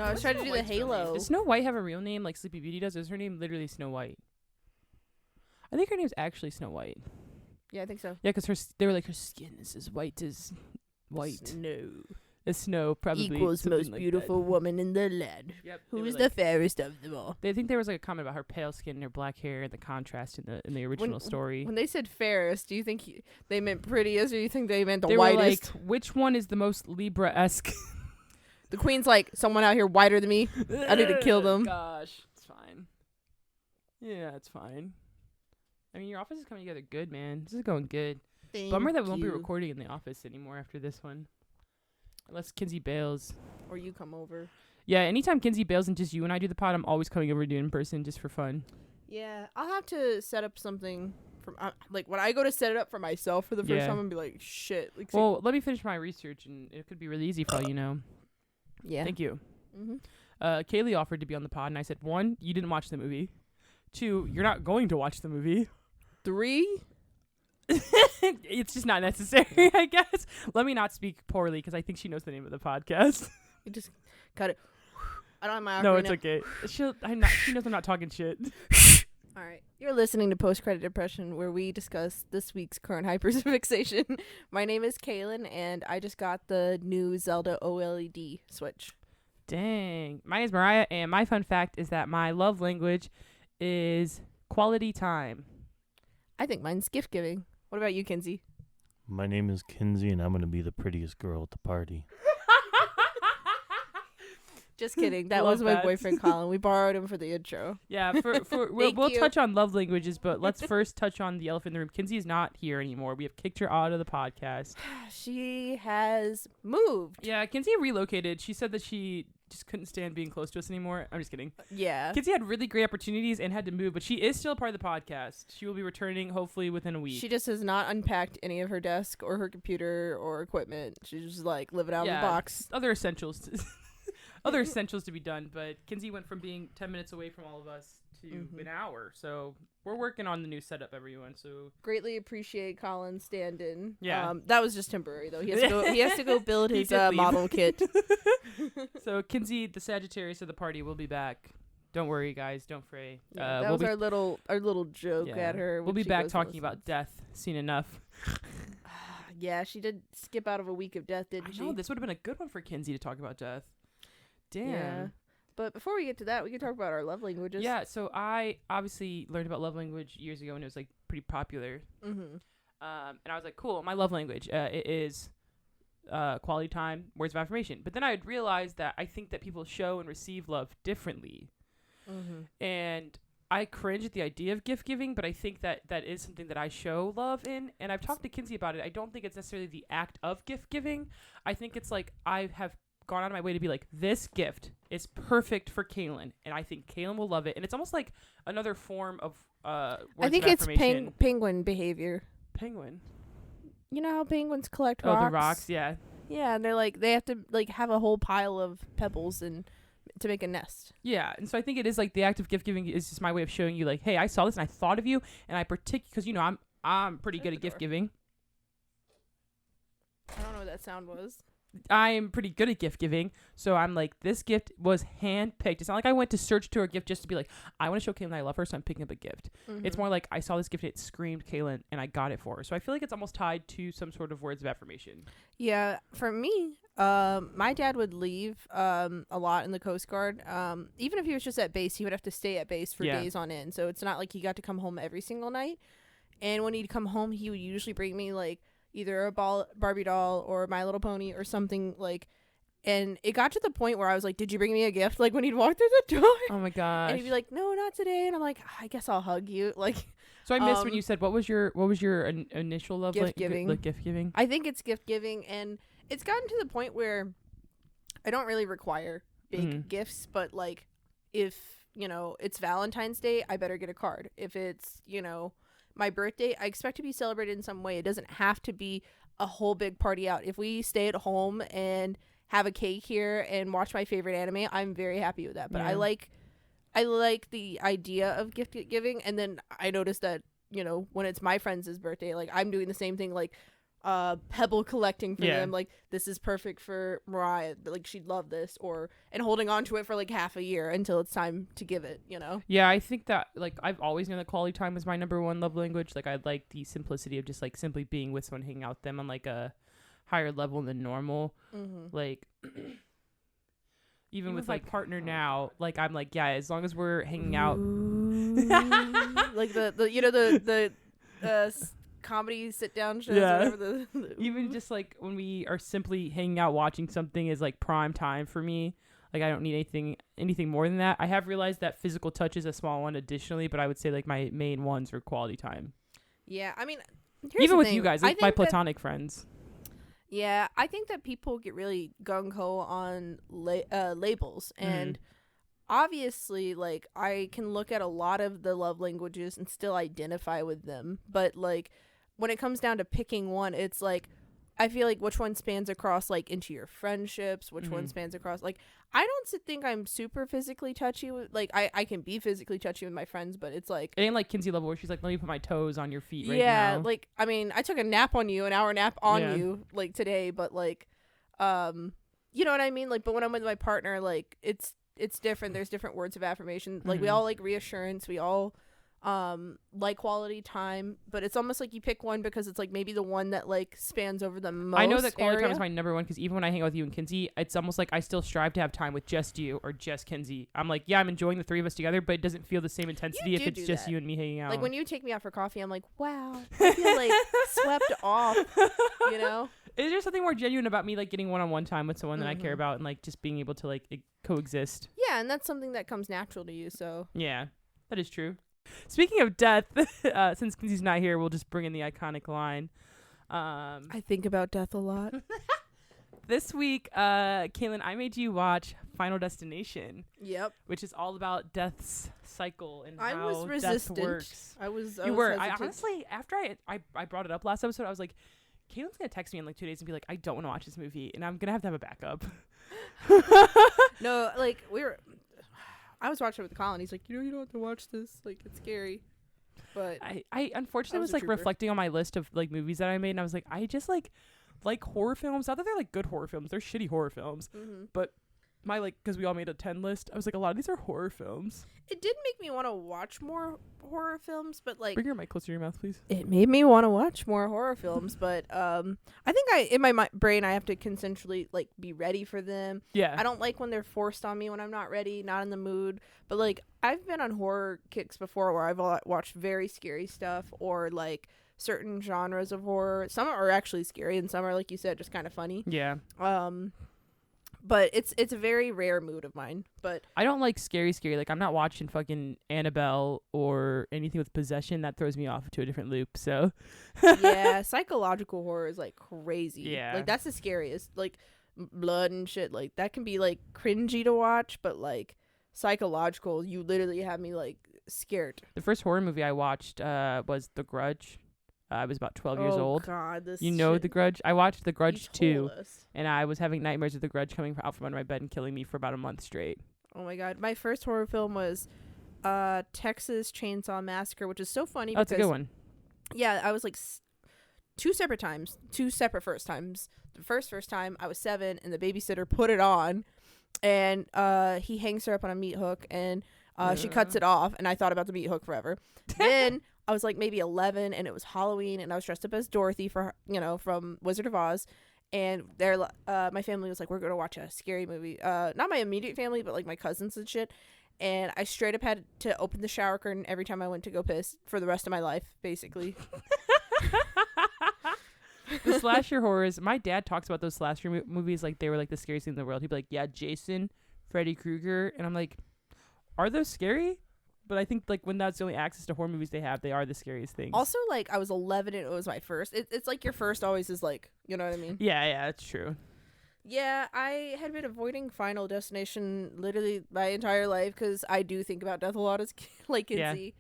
No, I was trying to do the Halo. Does Snow White have a real name like Sleepy Beauty does? Is her name literally Snow White? I think her name's actually Snow White. Yeah, I think so. Yeah, because they were like, her skin is as white as white. Snow. As snow, probably. Equals most like beautiful woman in the land. Yep. Who is the fairest of them all? They think there was like a comment about her pale skin and her black hair and the contrast in the original story. When they said fairest, do you think they meant prettiest, or do you think they meant the they whitest? Were like, which one is the most Libra-esque? The queen's like, someone out here whiter than me. I need to kill them. Gosh, it's fine. Yeah, it's fine. I mean, your office is coming together good, man. This is going good. Bummer that we won't be recording in the office anymore after this one. Unless Kinsey bails. Or you come over. Yeah, anytime Kinsey bails and just you and I do the pod, I'm always coming over to do it in person just for fun. Yeah, I'll have to set up something. Like, when I go to set it up for myself for the first time, I'm going to be like, shit. Like, well, let me finish my research, and it could be really easy for all you know. Yeah. Thank you. Mm-hmm. Kaylee offered to be on the pod, and I said, 1, you didn't watch the movie. 2, you're not going to watch the movie. 3, it's just not necessary, I guess. Let me not speak poorly, because I think she knows the name of the podcast. You just cut it. I don't have my No, it's okay. She knows I'm not talking shit. All right. You're listening to Post Credit Depression, where we discuss this week's current hyperfixation. My name is Kaylin, and I just got the new Zelda OLED Switch. Dang. My name is Mariah, and my fun fact is that my love language is quality time. I think mine's gift giving. What about you, Kinsey? My name is Kinsey, and I'm going to be the prettiest girl at the party. Just kidding. That was my boyfriend, Colin. We borrowed him for the intro. Yeah, we'll touch on love languages, but let's first touch on the elephant in the room. Kinsey is not here anymore. We have kicked her out of the podcast. She has moved. Yeah, Kinsey relocated. She said that she just couldn't stand being close to us anymore. I'm just kidding. Yeah. Kinsey had really great opportunities and had to move, but she is still part of the podcast. She will be returning hopefully within a week. She just has not unpacked any of her desk or her computer or equipment. She's just like living out of the box. Other essentials. Other essentials to be done, but Kinsey went from being 10 minutes away from all of us to an hour. So we're working on the new setup, everyone. So greatly appreciate Colin's stand-in. Yeah, that was just temporary though. He has to go build his model kit. So Kinsey, the Sagittarius of the party, will be back. Don't worry, guys. Don't fray. Yeah, that was our little joke at her. We'll be back talking about death. Seen enough. Yeah, she did skip out of a week of death, didn't she? No, this would have been a good one for Kinsey to talk about death. Damn. Yeah. But before we get to that, we can talk about our love languages. Yeah, so I obviously learned about love language years ago when it was like pretty popular. Mm-hmm. And I was like, cool, my love language it is quality time, words of affirmation. But then I had realized that I think that people show and receive love differently. Mm-hmm. And I cringe at the idea of gift giving, but I think that is something that I show love in. And I've talked to Kinsey about it. I don't think it's necessarily the act of gift giving. I think it's like I have gone out of my way to be like, this gift is perfect for Kaylin, and I think Kaylin will love it. And it's almost like another form of words I think of it's penguin behavior. Penguin. You know how penguins collect rocks? Oh, the rocks, yeah. Yeah, and they have to like have a whole pile of pebbles and to make a nest. Yeah, and so I think it is like the act of gift giving is just my way of showing you like, hey, I saw this and I thought of you, and I because I'm pretty good at gift giving. I don't know what that sound was. I'm pretty good at gift giving, so I'm like, this gift was hand-picked. It's not like I went to search to a gift just to be like, I want to show Kaylin I love her, so I'm picking up a gift. Mm-hmm. It's more like I saw this gift, it screamed Kaylin, and I got it for her. So I feel like it's almost tied to some sort of words of affirmation. Yeah, for me, my dad would leave a lot in the Coast Guard. Even if he was just at base, he would have to stay at base for days on end. So it's not like he got to come home every single night. And when he'd come home, he would usually bring me like either a Barbie doll or My Little Pony or something like, and it got to the point where I was like, did you bring me a gift? Like when he'd walk through the door. Oh my gosh. And he'd be like, no, not today. And I'm like, I guess I'll hug you. Like, so I missed when you said, what was your initial love? Gift giving. Like gift giving. I think it's gift giving, and it's gotten to the point where I don't really require big gifts, but like if, it's Valentine's Day, I better get a card. If it's, my birthday, I expect to be celebrated in some way. It doesn't have to be a whole big party out. If we stay at home and have a cake here and watch my favorite anime, I'm very happy with that. But I like the idea of gift giving. And then I noticed that, when it's my friend's birthday, like I'm doing the same thing. Like pebble collecting for Yeah. them. Like, this is perfect for Mariah. Like, she'd love this. And holding on to it for like half a year until it's time to give it, you know? Yeah, I think that, like, I've always known that quality time was my number one love language. Like, I like the simplicity of just, like, simply being with someone, hanging out with them on, like, a higher level than normal. Like, even with my partner now, like, I'm like, yeah, as long as we're hanging out. Like the you know the comedy sit down shows. Yeah. Or whatever Even just, like, when we are simply hanging out watching something is, like, prime time for me. Like, I don't need anything more than that. I have realized that physical touch is a small one additionally, but I would say, like, my main ones are quality time. Yeah, I mean, even with you guys, like, my platonic friends. Yeah, I think that people get really gung-ho on labels. And obviously, like, I can look at a lot of the love languages and still identify with them. But, like, when it comes down to picking one, it's like, I feel like which one spans across, like, into your friendships, which one spans across, like, I don't think I'm super physically touchy with, like, I can be physically touchy with my friends, but it's like, it ain't like Kinsey level where she's like, let me put my toes on your feet right now. Yeah, like, I mean, I took a nap on you, an hour nap on you, like, today, but, like, you know what I mean? Like, but when I'm with my partner, like, it's different. There's different words of affirmation. Like, we all like reassurance. We all like quality time, but it's almost like you pick one because it's like maybe the one that like spans over the most. I know that quality area. time is my number one because even when I hang out with you and Kinsey, it's almost like I still strive to have time with just you or just Kinsey. I'm like, yeah, I'm enjoying the three of us together, but it doesn't feel the same intensity if it's just you and me hanging out. Like when you take me out for coffee, I'm like, wow, I feel like swept off, you know? Is there something more genuine about me like getting one-on-one time with someone that I care about and like just being able to like coexist? Yeah, and that's something that comes natural to you, so. Yeah, that is true. Speaking of death, since Kinsey's not here, we'll just bring in the iconic line. I think about death a lot. This week, Kaylin, I made you watch Final Destination. Yep. Which is all about death's cycle and I how was resistant. death works. I was I honestly, after I brought it up last episode, I was like, Kaylin's going to text me in like 2 days and be like, I don't want to watch this movie, and I'm going to have a backup. No, like, I was watching it with the Colin. He's like, you don't have to watch this. Like, it's scary. But I unfortunately was like reflecting on my list of like movies that I made, and I was like, I just like horror films. Not that they're like good horror films, they're shitty horror films. But my because we all made a 10 list, I was like, a lot of these are horror films. It did make me want to watch more horror films, but like, bring your mic closer to your mouth, please. It made me want to watch more horror films, but I think in my brain I have to consensually like be ready for them. Yeah, I don't like when they're forced on me when I'm not ready, not in the mood. But like, I've been on horror kicks before where I've watched very scary stuff or like certain genres of horror. Some are actually scary and some are, like you said, just kind of funny. Yeah. But it's a very rare mood of mine. But I don't like scary. Like, I'm not watching fucking Annabelle or anything with possession. That throws me off to a different loop. So yeah, psychological horror is like crazy. Yeah, like that's the scariest. Like blood and shit. Like that can be like cringy to watch, but like psychological, you literally have me like scared. The first horror movie I watched was The Grudge. I was about 12 years old. Oh God, this The Grudge? I watched The Grudge 2, us. and I was having nightmares of The Grudge coming out from under my bed and killing me for about a month straight. Oh my God, my first horror film was Texas Chainsaw Massacre, which is so funny. That's a good one. Yeah, I was like two separate first times. The first time I was 7, and the babysitter put it on, and he hangs her up on a meat hook, and she cuts it off, and I thought about the meat hook forever. Then I was like maybe 11, and it was Halloween, and I was dressed up as Dorothy from Wizard of Oz, and my family was like, we're gonna watch a scary movie. Not my immediate family, but like my cousins and shit. And I straight up had to open the shower curtain every time I went to go piss for the rest of my life, basically. The slasher horrors. My dad talks about those slasher movies like they were like the scariest thing in the world. He'd be like, yeah, Jason, Freddy Krueger, and I'm like, are those scary? But I think like when that's the only access to horror movies they have, they are the scariest things. Also, like I was 11 and it was my first. It's like your first always is like, you know what I mean? Yeah, that's true. Yeah, I had been avoiding Final Destination literally my entire life because I do think about death a lot as like Kinsey. Yeah.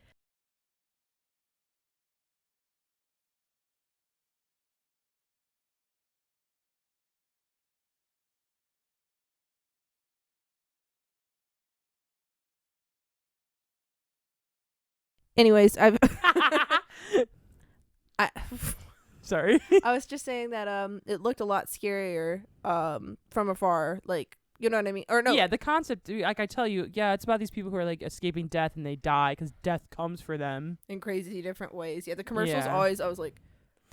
Anyways, Sorry. I was just saying that it looked a lot scarier from afar, like, you know what I mean? Or no. Yeah, the concept, like I tell you, yeah, it's about these people who are like escaping death and they die because death comes for them in crazy different ways. Yeah, the commercials Yeah. always, I was like,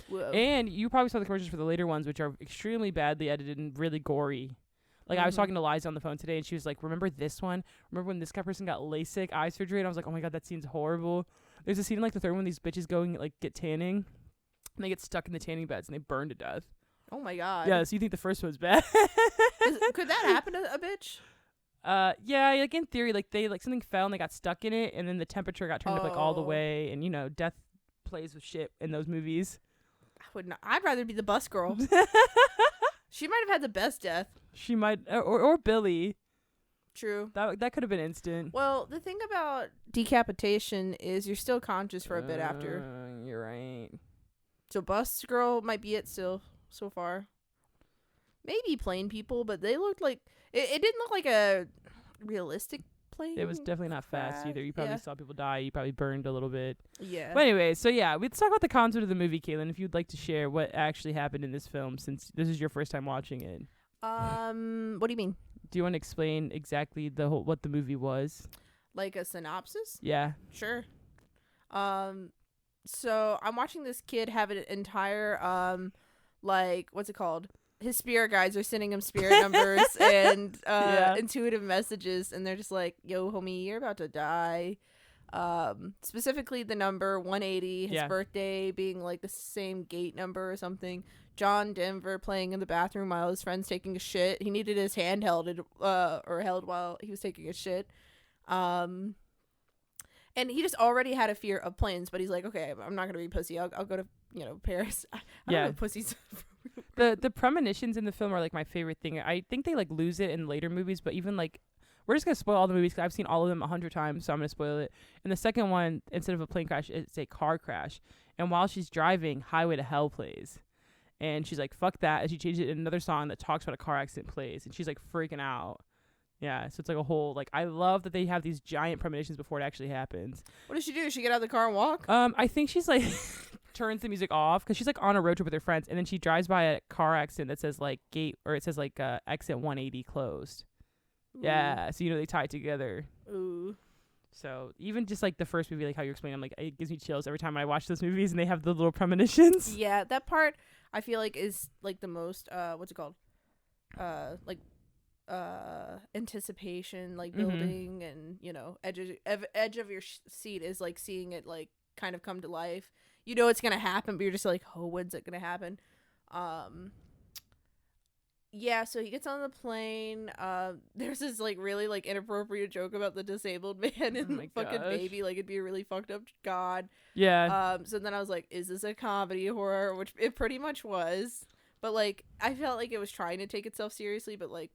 whoa. And you probably saw the commercials for the later ones, which are extremely badly edited and really gory. Like, I was talking to Liza on the phone today, and she was like, remember this one? Remember when this person got LASIK eye surgery? And I was like, oh my God, that scene's horrible. There's a scene in like the third one, these bitches go and like get tanning, and they get stuck in the tanning beds and they burn to death. Oh my God. Yeah, so you think the first one's bad? Could that happen to a bitch? Yeah, like in theory, like they like something fell and they got stuck in it, and then the temperature got turned up like all the way, and you know, death plays with shit in those movies. I would not. I'd rather be the bus girl. She might have had the best death. She might, or Billy. True. That could have been instant. Well, the thing about decapitation is you're still conscious for a bit after. You're right. So bus girl might be it still so far. Maybe plane people, but they looked like it didn't look like a realistic plane. It was definitely not fast either. You probably saw people die. You probably burned a little bit. Yeah. But anyway, so yeah, let's talk about the concept of the movie, Caitlin. If you'd like to share what actually happened in this film, since this is your first time watching it. What do you mean? Do you want to explain exactly what the movie was? Like a synopsis? Yeah. Sure. So I'm watching this kid have an entire like, what's it called? His spirit guides are sending him spirit numbers and intuitive messages, and they're just like, yo, homie, you're about to die. Specifically the number 180, his birthday being like the same gate number or something. John Denver playing in the bathroom while his friend's taking a shit. He needed his hand held while he was taking a shit. And he just already had a fear of planes, but he's like, okay, I'm not gonna be pussy. I'll go to Paris. I don't know pussies. The premonitions in the film are like my favorite thing. I think they like lose it in later movies, but even like we're just gonna spoil all the movies because I've seen all of them 100 times, so I'm gonna spoil it. In the second one, instead of a plane crash, it's a car crash, and while she's driving, Highway to Hell plays, and she's like, fuck that, and she changes it in another song that talks about a car accident plays, and she's like freaking out. Yeah, so it's like a whole, like, I love that they have these giant premonitions before it actually happens. What does she do? Does she get out of the car and walk? I think she's like turns the music off because she's like on a road trip with her friends, and then she drives by a car accident that says like exit 180 closed. Ooh. Yeah, so they tie it together. Ooh. So even just like the first movie, like how you explained, I'm like, it gives me chills every time I watch those movies, and they have the little premonitions. Yeah, that part I feel like is like the most what's it called? Anticipation, like building, and edge of your seat is like seeing it like kind of come to life. It's gonna happen, but you're just like, oh, when's it gonna happen? Yeah, so he gets on the plane. There's this like really like inappropriate joke about the disabled man and the fucking baby. Like, it'd be a really fucked up god. Yeah. So then I was like, is this a comedy horror? Which it pretty much was. But like, I felt like it was trying to take itself seriously, but like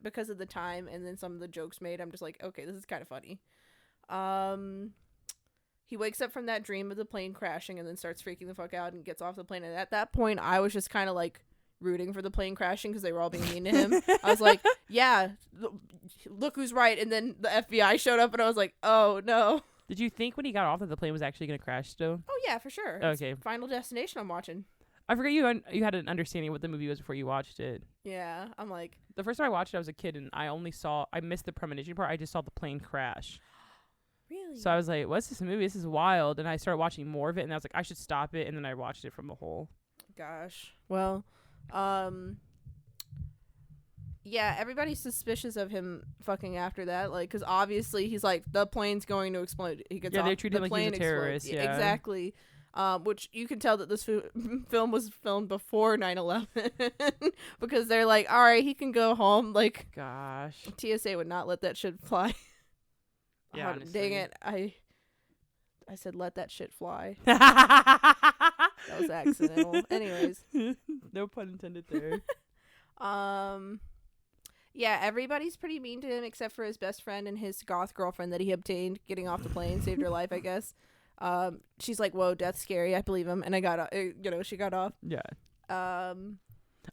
because of the time and then some of the jokes made, I'm just like, okay, this is kind of funny. He wakes up from that dream of the plane crashing and then starts freaking the fuck out and gets off the plane. And at that point, I was just kind of like rooting for the plane crashing because they were all being mean to him. I was like, yeah, look who's right. And then the FBI showed up and I was like, oh no. Did you think when he got off that the plane was actually going to crash still? Oh yeah, for sure. Okay. It's Final Destination I'm watching. I forget you had an understanding of what the movie was before you watched it. Yeah, I'm like, the first time I watched it, I was a kid, and I missed the premonition part. I just saw the plane crash. Really? So I was like, what's this movie? This is wild. And I started watching more of it, and I was like, I should stop it. And then I watched it from the whole. Gosh. Well, yeah, everybody's suspicious of him fucking after that. Like, because obviously he's like, the plane's going to explode. He gets off, they treat him like he's a terrorist. Yeah, exactly. Which you can tell that this film was filmed before 9/11 because they're like, all right, he can go home. Like, gosh, TSA would not let that shit fly. Yeah, dang it! I said let that shit fly. That was accidental. Anyways, no pun intended there. Yeah, everybody's pretty mean to him except for his best friend and his goth girlfriend that he obtained getting off the plane, saved her life, I guess. She's like, whoa, death's scary. I believe him. And I got, she got off. Yeah.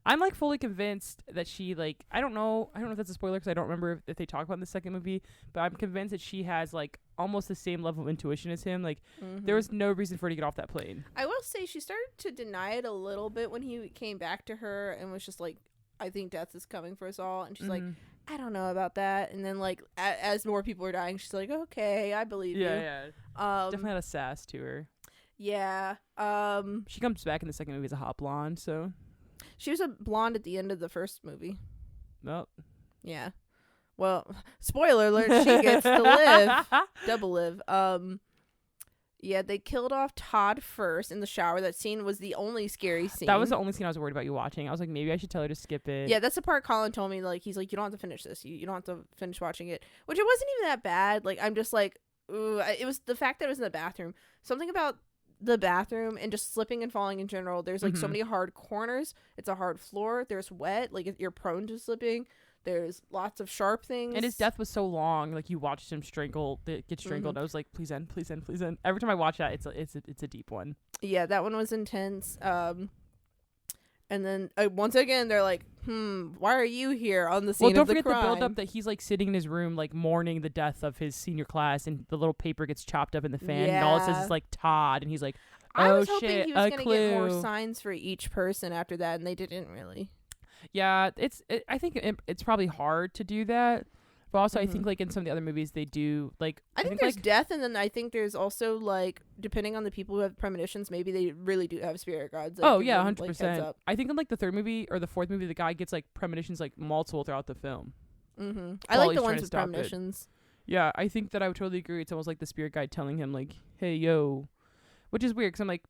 I'm like fully convinced that she like I don't know if that's a spoiler because I don't remember if they talk about it in the second movie, but I'm convinced that she has like almost the same level of intuition as him. Like there was no reason for her to get off that plane. I will say she started to deny it a little bit when he came back to her and was just like, I think death is coming for us all, and she's like, I don't know about that. And then like as more people are dying, she's like, okay, I believe you. Yeah. Definitely had a sass to her. Yeah. She comes back in the second movie as a hot blonde, so she was a blonde at the end of the first movie. Well. Yeah. Well, spoiler alert, she gets to live. Double live. Yeah, they killed off Todd first in the shower. That scene was the only scary scene. That was the only scene I was worried about you watching. I was like, maybe I should tell her to skip it. Yeah, that's the part Colin told me. Like, he's like, you don't have to finish this. You don't have to finish watching it. Which it wasn't even that bad. Like, I'm just like, ooh. It was the fact that it was in the bathroom. Something about the bathroom and just slipping and falling in general. There's like so many hard corners. It's a hard floor. There's wet. Like, you're prone to slipping. There's lots of sharp things. And his death was so long. Like, you watched him get strangled. I was like, please end, please end, please end. Every time I watch that, it's a deep one. Yeah, that one was intense. And then once again, they're like, why are you here on the scene of the crime? Well, don't forget the build-up that he's like sitting in his room, like mourning the death of his senior class, and the little paper gets chopped up in the fan, and all it says is like Todd, and he's like, oh, I was shit, hoping he was going to get more signs for each person after that, and they didn't really. Yeah, I think it's probably hard to do that, but also I think like in some of the other movies they do like. I think there's death, and then I think there's also like depending on the people who have premonitions, maybe they really do have spirit guides. Like, 100%. I think in like the third movie or the fourth movie, the guy gets like premonitions like multiple throughout the film. I like the ones with premonitions. Yeah, I think that I would totally agree. It's almost like the spirit guide telling him like, "Hey, yo," which is weird because I'm like,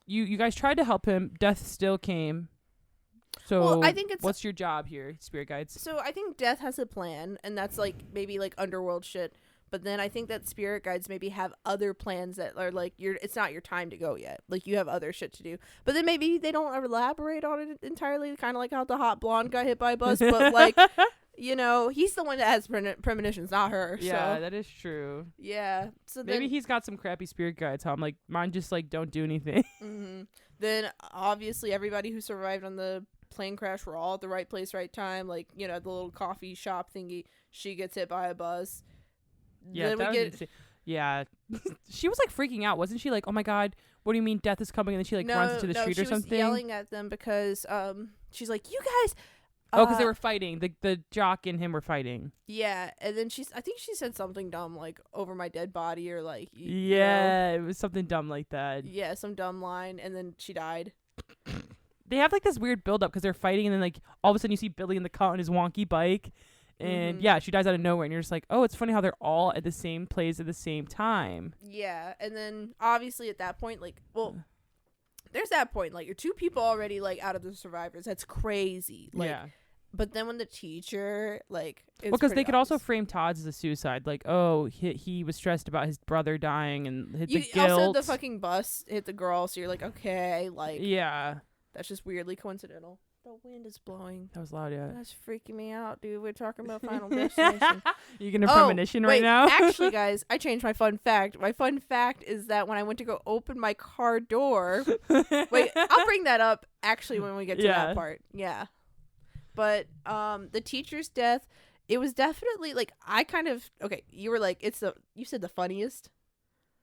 you guys tried to help him. Death still came. So I think what's your job here, spirit guides? So I think death has a plan, and that's like maybe like underworld shit. But then I think that spirit guides maybe have other plans that are like it's not your time to go yet. Like you have other shit to do. But then maybe they don't elaborate on it entirely, kind of like how the hot blonde got hit by a bus. But like, you know, he's the one that has premonitions, not her. Yeah, so. that is true. Yeah. So maybe he's got some crappy spirit guides. How I'm like, mine just like don't do anything. Then obviously everybody who survived on the plane crash were all at the right place, right time. Like, you know, the little coffee shop thingy, she gets hit by a bus. Yeah, yeah. She was like freaking out, wasn't she? Like, oh my god, what do you mean death is coming? And then she like runs into the street or something. She was yelling at them because she's like, you guys. Because they were fighting. The jock and him were fighting. Yeah, and then I think she said something dumb like over my dead body or like. Yeah, it was something dumb like that. Yeah, some dumb line, and then she died. They have like this weird build up because they're fighting, and then like all of a sudden you see Billy in the car on his wonky bike, and yeah, she dies out of nowhere, and you're just like, oh, it's funny how they're all at the same place at the same time. Yeah, and then obviously at that point, like, well, there's that point, like, you're two people already like out of the survivors. That's crazy. Like, yeah. But then when the teacher, like, because they could also frame Todd's as a suicide, like, oh, he was stressed about his brother dying and hit the guilt. Also, the fucking bus hit the girl, so you're like, okay, like, yeah. That's just weirdly coincidental. The wind is blowing. That was loud, yeah. That's freaking me out, dude. We're talking about Final Destination. You gonna premonition right now? Actually, guys, I changed my fun fact. My fun fact is that when I went to go open my car door... Wait, I'll bring that up, actually, when we get to that part. Yeah. But the teacher's death, it was definitely, like, I kind of... Okay, you were like, you said the funniest?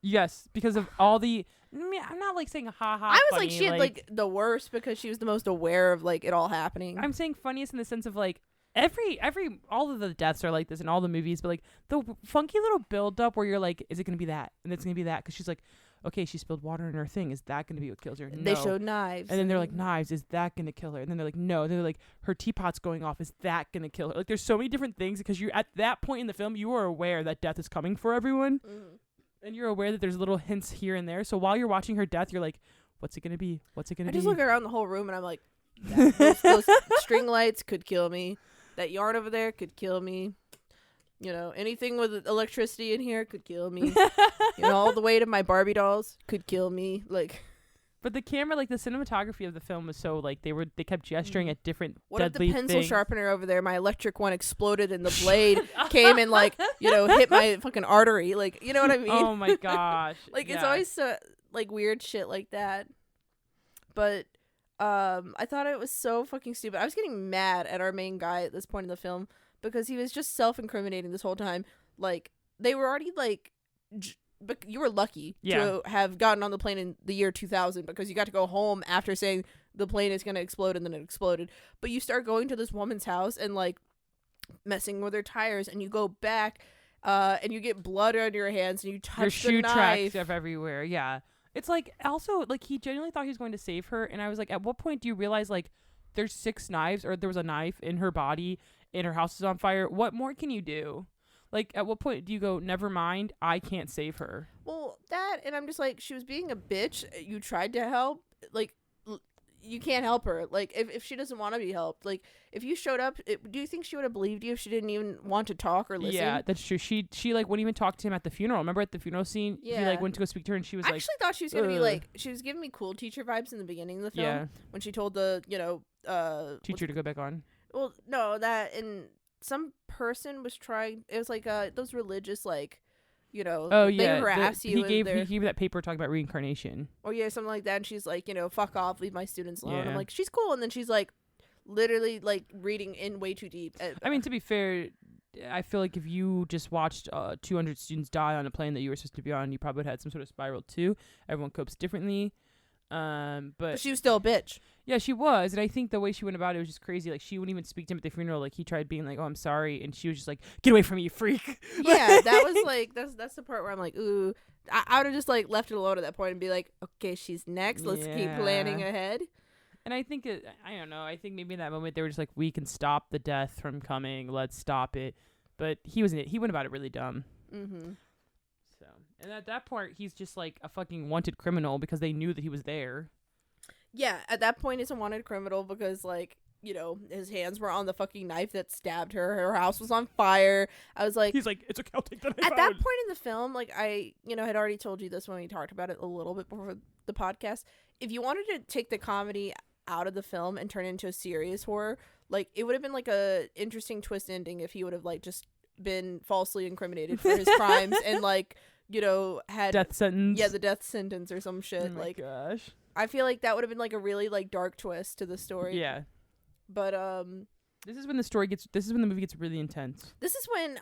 Yes, because of all the... I'm not like saying ha ha. I was funny, like she had like the worst because she was the most aware of like it all happening. I'm saying funniest in the sense of like all of the deaths are like this in all the movies, but like the funky little build up where you're like, is it gonna be that? And it's gonna be that because she's like, okay, she spilled water in her thing. Is that gonna be what kills her? No. They showed knives, and then they're like, knives. Is that gonna kill her? And then they're like, no. They're like, her teapot's going off. Is that gonna kill her? Like, there's so many different things because you at that point in the film you are aware that death is coming for everyone. And you're aware that there's little hints here and there. So while you're watching her death, you're like, what's it going to be? What's it going to be? I just look around the whole room and I'm like, those string lights could kill me. That yarn over there could kill me. You know, anything with electricity in here could kill me. You know, all the weight of my Barbie dolls could kill me. Like, but the camera, like the cinematography of the film was so like they kept gesturing at different what deadly if the pencil things. Sharpener over there, my electric one exploded and the blade came and like, you know, hit my fucking artery. Like, you know what I mean? Oh my gosh. Like, it's always so like weird shit like that. But I thought it was so fucking stupid. I was getting mad at our main guy at this point in the film because he was just self-incriminating this whole time. Like, they were already like, but you were lucky to have gotten on the plane in the year 2000 because you got to go home after saying the plane is going to explode, and then it exploded. But you start going to this woman's house and like messing with her tires, and you go back and you get blood on your hands, and you touch your shoe the knife. tracks stuff everywhere. Yeah. It's like, also, like, he genuinely thought he was going to save her, and I was like, at what point do you realize, like, there's 6 knives, or there was a knife in her body, and her house is on fire? What more can you do? Like, at what point do you go, never mind, I can't save her? Well, that, and I'm just like, she was being a bitch. You tried to help. Like, you can't help her. Like, if she doesn't want to be helped. Like, if you showed up, do you think she would have believed you if she didn't even want to talk or listen? Yeah, that's true. She like, wouldn't even talk to him at the funeral. Remember at the funeral scene? Yeah. He, like, went to go speak to her, and she was I like... actually thought she was going to be, like... She was giving me cool teacher vibes in the beginning of the film. Yeah. When she told the, teacher to go back on. Well, no, that... And some person was trying... It was, like, those religious, like... Oh, yeah. They harass you. He gave that paper talking about reincarnation. Oh, yeah, something like that. And she's like, fuck off, leave my students alone. Yeah. I'm like, she's cool. And then she's like, literally, like, reading in way too deep. I mean, to be fair, I feel like if you just watched 200 students die on a plane that you were supposed to be on, you probably would have had some sort of spiral too. Everyone copes differently. But she was still a bitch. Yeah, she was. And I think the way she went about it was just crazy. Like, she wouldn't even speak to him at the funeral. Like, he tried being like, oh, I'm sorry. And she was just like, get away from me, you freak. Yeah, that was like, that's the part where I'm like, ooh. I would have just like left it alone at that point and be like, okay, she's next. Let's keep planning ahead. And I think, I don't know. I think maybe in that moment they were just like, we can stop the death from coming. Let's stop it. But he went about it really dumb. Mm-hmm. So, and at that point, he's just like a fucking wanted criminal because they knew that he was there. Yeah, at that point, he's a wanted criminal because, like, his hands were on the fucking knife that stabbed her. Her house was on fire. I was like... He's like, it's okay, I'll take that knife At that point in the film, like, I, had already told you this when we talked about it a little bit before the podcast. If you wanted to take the comedy out of the film and turn it into a serious horror, like, it would have been, like, a interesting twist ending if he would have, like, just been falsely incriminated for his crimes and, like, had... Death sentence. Yeah, the death sentence or some shit. Oh my gosh. I feel like that would have been like a really like dark twist to the story. Yeah. But this is when the movie gets really intense. This is when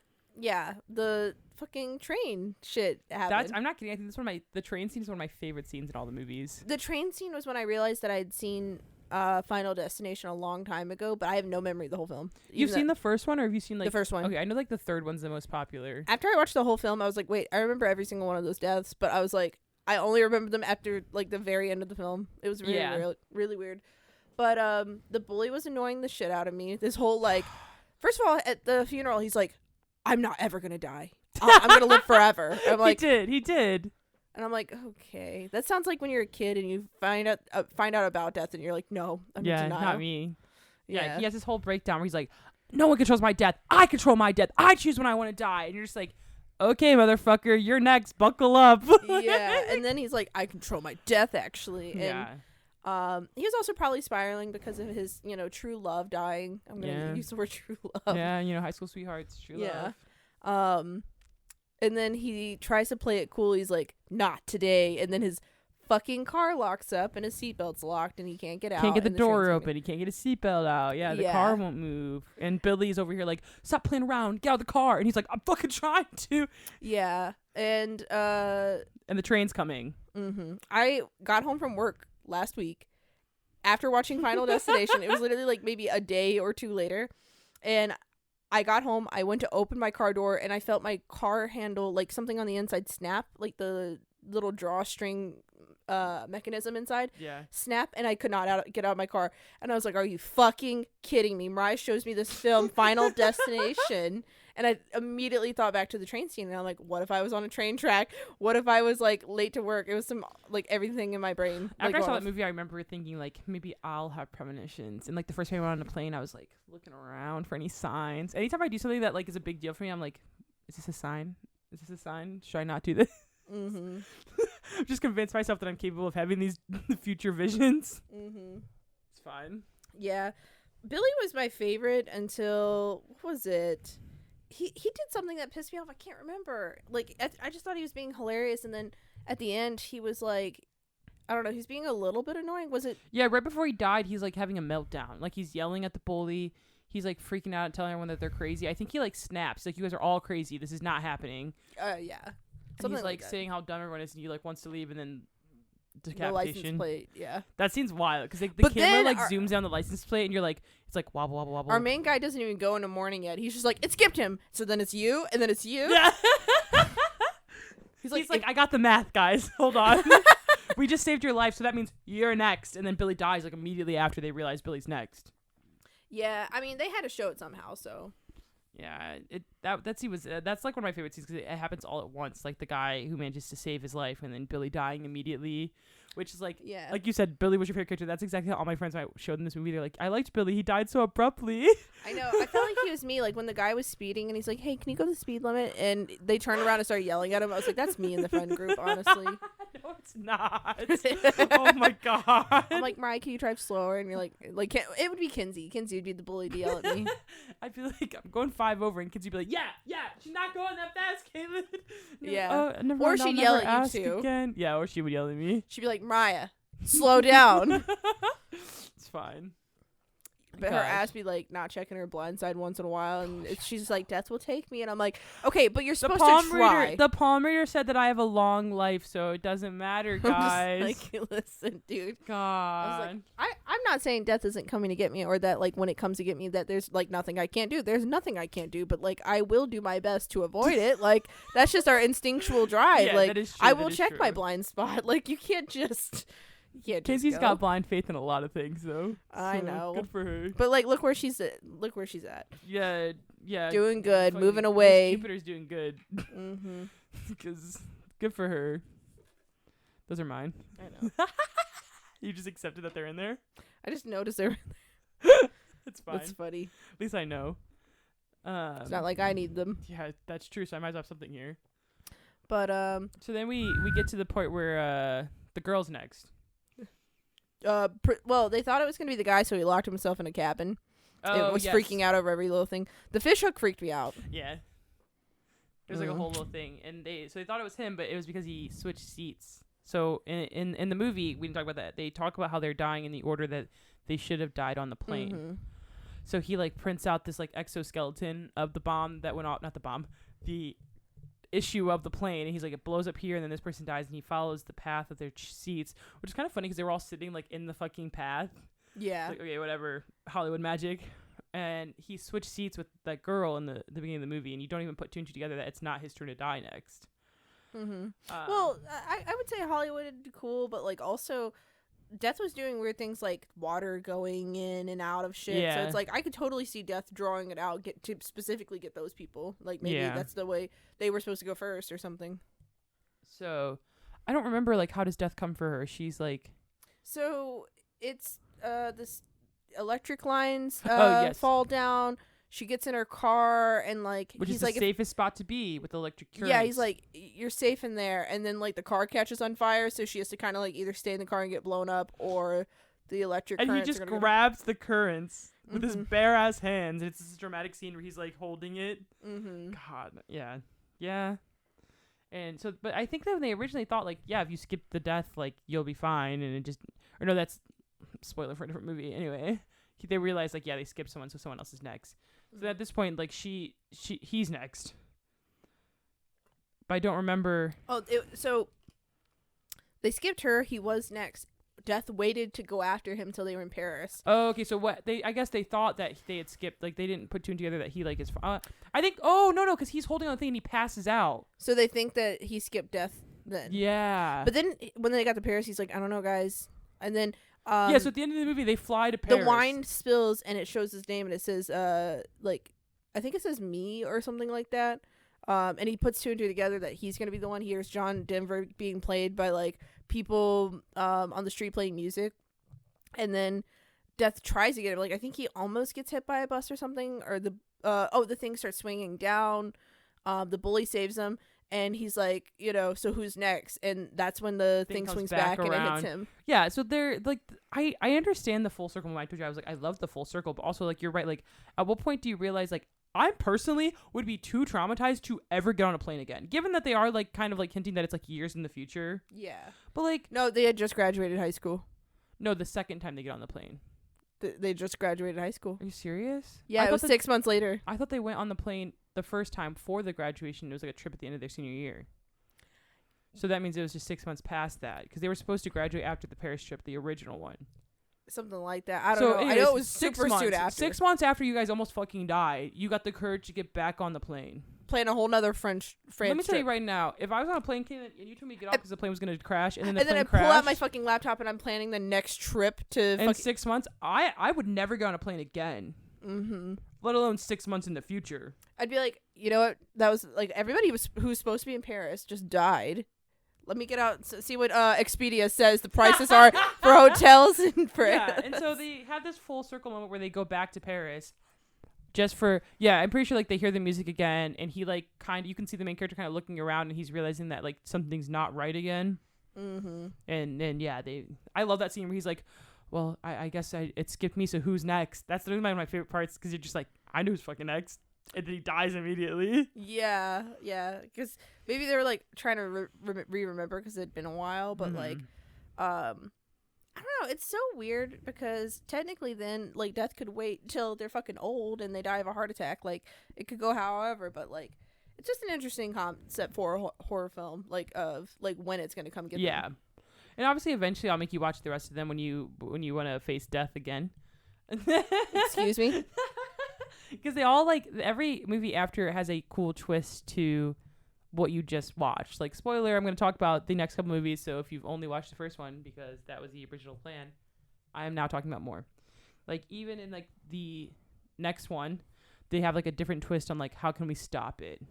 the fucking train shit happened. I'm not kidding. I think the train scene is one of my favorite scenes in all the movies. The train scene was when I realized that I had seen Final Destination a long time ago, but I have no memory of the whole film. You've seen the first one, or have you seen like the first one? Okay, I know like the third one's the most popular. After I watched the whole film, I was like, wait, I remember every single one of those deaths, but I was like, I only remember them after like the very end of the film. It was really really weird. But the bully was annoying the shit out of me. This whole like, first of all, at the funeral, he's like, I'm not ever gonna die. I'm gonna live forever. I'm like, he did. And I'm like, okay, that sounds like when you're a kid and you find out about death and you're like, no, I'm in denial. Not me. Yeah, he has this whole breakdown where he's like, no one controls my death. I control my death. I choose when I want to die. And you're just like, okay, motherfucker, you're next. Buckle up. Yeah, and then he's like, I control my death, actually. And he was also probably spiraling because of his, true love dying. I'm gonna use the word true love. Yeah, high school sweethearts, true love. And then he tries to play it cool. He's like, not today. And then his fucking car locks up and his seatbelt's locked and he can't get out. Can't get the door open. He can't get his seatbelt out. Yeah, the car won't move. And Billy's over here like, stop playing around. Get out of the car. And he's like, I'm fucking trying to. Yeah. And the train's coming. Mm-hmm. I got home from work last week after watching Final Destination. It was literally like maybe a day or two later. And I got home, I went to open my car door, and I felt my car handle, like something on the inside snap, like the little drawstring mechanism inside snap, and I could not get out of my car. And I was like, are you fucking kidding me? Mariah shows me this film, Final Destination, and I immediately thought back to the train scene, and I'm like, what if I was on a train track? What if I was like late to work? It was some like everything in my brain. After I saw that movie, I remember thinking like, maybe I'll have premonitions. And like the first time I went on a plane, I was like looking around for any signs. Anytime I do something that like is a big deal for me, I'm like, is this a sign? Is this a sign? Should I not do this? Mm-hmm. I've just convinced myself that I'm capable of having these future visions. Mm-hmm. It's fine. Yeah. Billy was my favorite until, what was it? He did something that pissed me off. I can't remember. Like, I just thought he was being hilarious. And then at the end, he was like, I don't know. He's being a little bit annoying. Was it? Yeah, right before he died, he's like having a meltdown. Like he's yelling at the bully. He's like freaking out and telling everyone that they're crazy. I think he like snaps. Like, you guys are all crazy. This is not happening. Yeah. And he's like saying how dumb everyone is, and he like wants to leave, and then decapitation. The license plate, yeah. That seems wild because the But camera then like zooms down the license plate, and you're like, it's like wobble, wobble, wobble. Our main guy doesn't even go into mourning yet. He's just like, it skipped him. So then it's you, and then it's you. Yeah. He's like, I got the math, guys. Hold on. We just saved your life, so that means you're next. And then Billy dies like immediately after they realize Billy's next. Yeah, I mean, they had to show it somehow, so. Yeah, that's like one of my favorite scenes because it happens all at once. Like the guy who manages to save his life, and then Billy dying immediately, which is like, yeah, like you said, Billy was your favorite character. That's exactly how all my friends I showed in this movie. They're like, I liked Billy. He died so abruptly. I know. I felt like he was me. Like when the guy was speeding, and he's like, "Hey, can you go to the speed limit?" And they turned around and started yelling at him. I was like, "That's me in the friend group, honestly." No, it's not. Oh my god. I'm like, Mariah, can you drive slower? And you're like, it would be Kinsey. Kinsey would be the bully to yell at me. I feel like I'm going 5 over, and Kinsey would be like, yeah, she's not going that fast, Caitlin. Yeah. Never Or mind, she'd I'll yell never at you, ask too. Again. Yeah, or she would yell at me. She'd be like, Mariah, slow down. It's fine. But her ass be like not checking her blind side once in a while, and she's like, "Death will take me," and I'm like, "Okay, but you're supposed to try." The palm reader said that I have a long life, so it doesn't matter, guys. I'm just like, listen, dude. God, I was like, I'm not saying death isn't coming to get me, or that like when it comes to get me, that there's like nothing I can't do. There's nothing I can't do, but like I will do my best to avoid it. Like that's just our instinctual drive. Yeah, like that is true, I that will is check true. my blind spot. Like you can't just. Yeah, Casey's got blind faith in a lot of things, though. I know. Good for her. But like, look where she's at. Yeah. Doing good, Fucking moving away. Jupiter's doing good. Mm-hmm. Because good for her. Those are mine. I know. You just accepted that they're in there? I just noticed they're. It's fine. That's funny. At least I know. It's not like I need them. Yeah, that's true. So I might as well have something here. But So then we get to the point where the girl's next. well, they thought it was gonna be the guy, so he locked himself in a cabin. Oh, it was yes. freaking out over every little thing. The fish hook freaked me out. Yeah. There's like a whole little thing, and they thought it was him, but it was because he switched seats. So in the movie, we didn't talk about that. They talk about how they're dying in the order that they should have died on the plane. Mm-hmm. So he like prints out this like exoskeleton of the bomb that went off, not the bomb, the issue of the plane, and he's like, it blows up here, and then this person dies, and he follows the path of their seats, which is kind of funny because they were all sitting like in the fucking path. Yeah. Like, okay, whatever, Hollywood magic. And he switched seats with that girl in the beginning of the movie, and you don't even put two and two together that it's not his turn to die next. Mm-hmm. Well, I would say Hollywood would be cool, but like also Death was doing weird things like water going in and out of shit. Yeah. So it's like I could totally see Death drawing it out, specifically get those people. Like maybe that's the way they were supposed to go first or something. So I don't remember like how does Death come for her? She's like, so it's this electric lines fall down. She gets in her car and like which he's is the like safest spot to be with electric currents. Yeah, he's like, you're safe in there, and then like the car catches on fire, so she has to kind of like either stay in the car and get blown up, or the electric. And he just grabs the currents with his bare ass hands. It's this dramatic scene where he's like holding it. Mm-hmm. God, yeah. And so, but I think that when they originally thought like, yeah, if you skip the death, like you'll be fine, and it just, or no, that's spoiler for a different movie. Anyway, they realized like, yeah, they skipped someone, so someone else is next. So at this point, like he's next. But I don't remember. Oh, so they skipped her. He was next. Death waited to go after him till they were in Paris. Oh, okay. So what I guess they thought that they had skipped. Like they didn't put two and together that he like is. I think. Oh no, because he's holding on the thing and he passes out. So they think that he skipped Death then. Yeah. But then when they got to Paris, he's like, I don't know, guys. And then. So at the end of the movie, they fly to Paris. The wine spills and it shows his name and it says, like, I think it says me or something like that. And he puts two and two together that he's going to be the one. He hears John Denver being played by, like, people on the street playing music. And then Death tries to get him. Like, I think he almost gets hit by a bus or something. Or the thing starts swinging down. The bully saves him. And he's like, so who's next? And that's when the thing swings back and it hits him. Yeah, so they're like, I understand the full circle moment. I told you, I was like, I love the full circle, but also like, you're right. Like, at what point do you realize like I personally would be too traumatized to ever get on a plane again, given that they are like kind of like hinting that it's like years in the future. Yeah. But like, No, they had just graduated high school. no, the second time they get on the plane. They just graduated high school. Are you serious? Yeah, it was 6 months later. I thought they went on the plane the first time for the graduation. It was like a trip at the end of their senior year. So that means it was just 6 months past that, because they were supposed to graduate after the Paris trip, the original one. Something like that. I don't know. Anyways, I know it was 6 super months. soon after. 6 months after you guys almost fucking died, you got the courage to get back on the plane. Playing a whole nother France Let me tell trip. you right now, if I was on a plane, Caitlin, and you told me to get off because the plane was going to crash, and then the and then plane I pull crashed, out my fucking laptop and I'm planning the next trip to. in 6 months, I would never get on a plane again. Mm-hmm. Let alone 6 months in the future. I'd be like, you know what? That was like everybody who's supposed to be in Paris just died. Let me get out see what Expedia says the prices are for hotels in Paris. Yeah, and so they have this full circle moment where they go back to Paris. Just for, I'm pretty sure like they hear the music again, and he like kind of, you can see the main character kind of looking around, and he's realizing that like something's not right again. Mm-hmm. And then I love that scene where he's like, well, I guess it skipped me, so who's next? That's one of my favorite parts, because you're just like, I know who's fucking next, and then he dies immediately. Yeah, because maybe they were like trying to remember because it'd been a while, but like, I don't know. It's so weird because technically then like death could wait till they're fucking old and they die of a heart attack. Like it could go however, but like it's just an interesting concept for a horror film, like of like when it's gonna come get them. And obviously eventually I'll make you watch the rest of them when you want to face death again. Excuse me? Because they all like every movie after has a cool twist to what you just watched. Like spoiler, I'm going to talk about the next couple movies, so if you've only watched the first one because that was the original plan, I am now talking about more. Like even in like the next one, they have like a different twist on like how can we stop it?